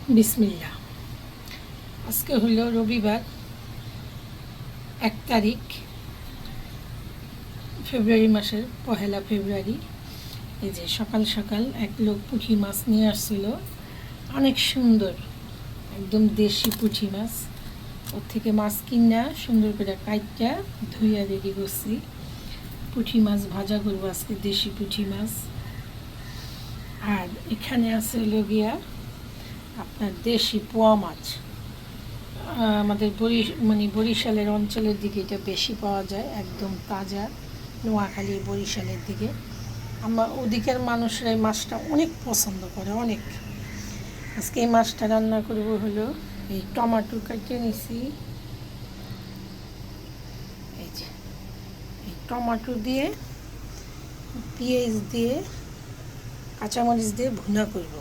বিসমিল্লাহ। আজকে হলো রবিবার 1 তারিখ ফেব্রুয়ারি মাসের 1 ফেব্রুয়ারি। এই যে সকাল সকাল এক লোক পুঁটি মাছ নিয়ে আসছিল, অনেক সুন্দর, একদম দেশি পুঁটি মাছ। ওর থেকে মাছ কিনা সুন্দর করে কাইটটা ধুইয়া রেডি করছি। পুঁটি মাছ ভাজা করবো আজকে, দেশি পুঁটি মাছ। আর এখানে আছে হলো গিয়া আপনার দেশি পোয়া মাছ। আমাদের বরিশালের অঞ্চলের দিকে এটা বেশি পাওয়া যায়, একদম তাজা। নোয়াখালী বরিশালের দিকে ওদিকের মানুষরা এই মাছটা অনেক পছন্দ করে, অনেক। আজকে এই মাছটা রান্না করব হলো, এই টমেটো কেটে নিছি, এই যে এই টমেটো দিয়ে, পেঁয়াজ দিয়ে, কাঁচামরিচ দিয়ে ভুনা করব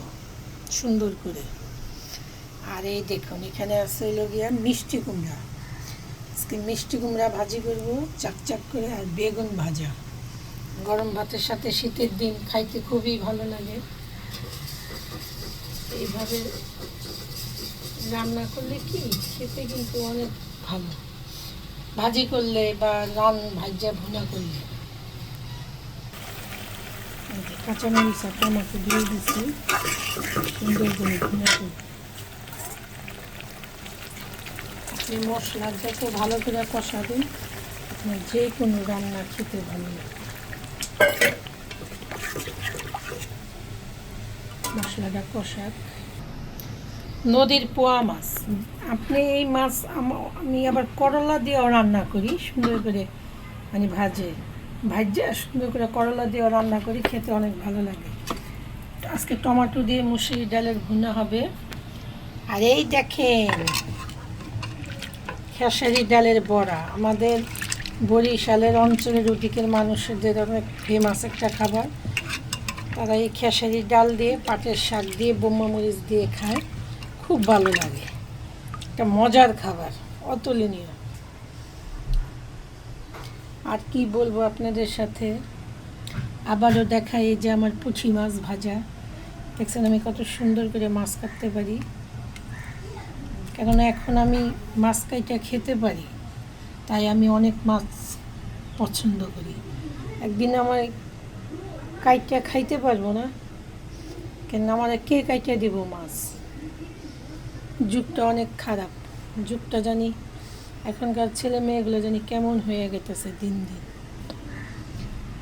সুন্দর করে। আর এই দেখুন এখানে আছে হলো গিয়া মিষ্টি কুমড়া। আজকে মিষ্টি কুমড়া ভাজি করব চাকচাক করে, আর বেগুন ভাজা। গরম ভাতের সাথে শীতের দিন খাইতে খুবই ভালো লাগে। এইভাবে রান্না করলে কি খেতে কিন্তু অনেক ভালো, ভাজি করলে বা ভাজা ভুনা করলে। কাঁচামরিচ আর টমেটো দিয়ে দিচ্ছি, সুন্দর করে ভুনা করব। আপনি মশলা যত ভালো করে কষাবেন, আপনার যে কোনো রান্না খেতে ভালো লাগে। মশলাটা কষাক। নদীর পোয়া মাছ, আপনি এই মাছ আমি আবার করলা দিয়েও রান্না করি সুন্দর করে, ভাজা সুন্দর করে করলা দিয়েও রান্না করি, খেতে অনেক ভালো লাগে। আজকে টমেটো দিয়ে মুসুরি ডালের ভুনা হবে। আর এই দেখেন খেসারি ডালের বড়া, আমাদের বরিশালের অঞ্চলের ওদিকের মানুষদের অনেক ফেমাস একটা খাবার। তারা এই খেসারি ডাল দিয়ে, পাটের শাক দিয়ে, বোম্বা মরিচ দিয়ে খায়, খুব ভালো লাগে। একটা মজার খাবার, অতুলনীয়। আর কি বলবো আপনাদের সাথে, আবারও দেখাই যে আমার পুঁটি মাছ ভাজা। দেখছেন আমি কত সুন্দর করে মাছ কাটতে পারি, কেননা এখন আমি মাছ কাইটা খেতে পারি, তাই আমি অনেক মাছ পছন্দ করি। একদিন আমার কাইটা খাইতে পারবো না, কেন আমার কে কাইটা দেব মাছ? যুগটা অনেক খারাপ, যুগটা জানি এখনকার ছেলে মেয়েগুলো জানি কেমন হয়ে গেতেছে দিন দিন।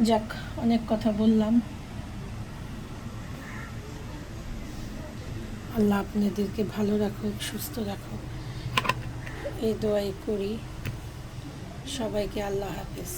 যাক, অনেক কথা বললাম। আল্লাহ আপনাদেরকে ভালো রাখুক, সুস্থ রাখুক, এই দোয়াই করি। সবাইকে আল্লাহ হাফেজ।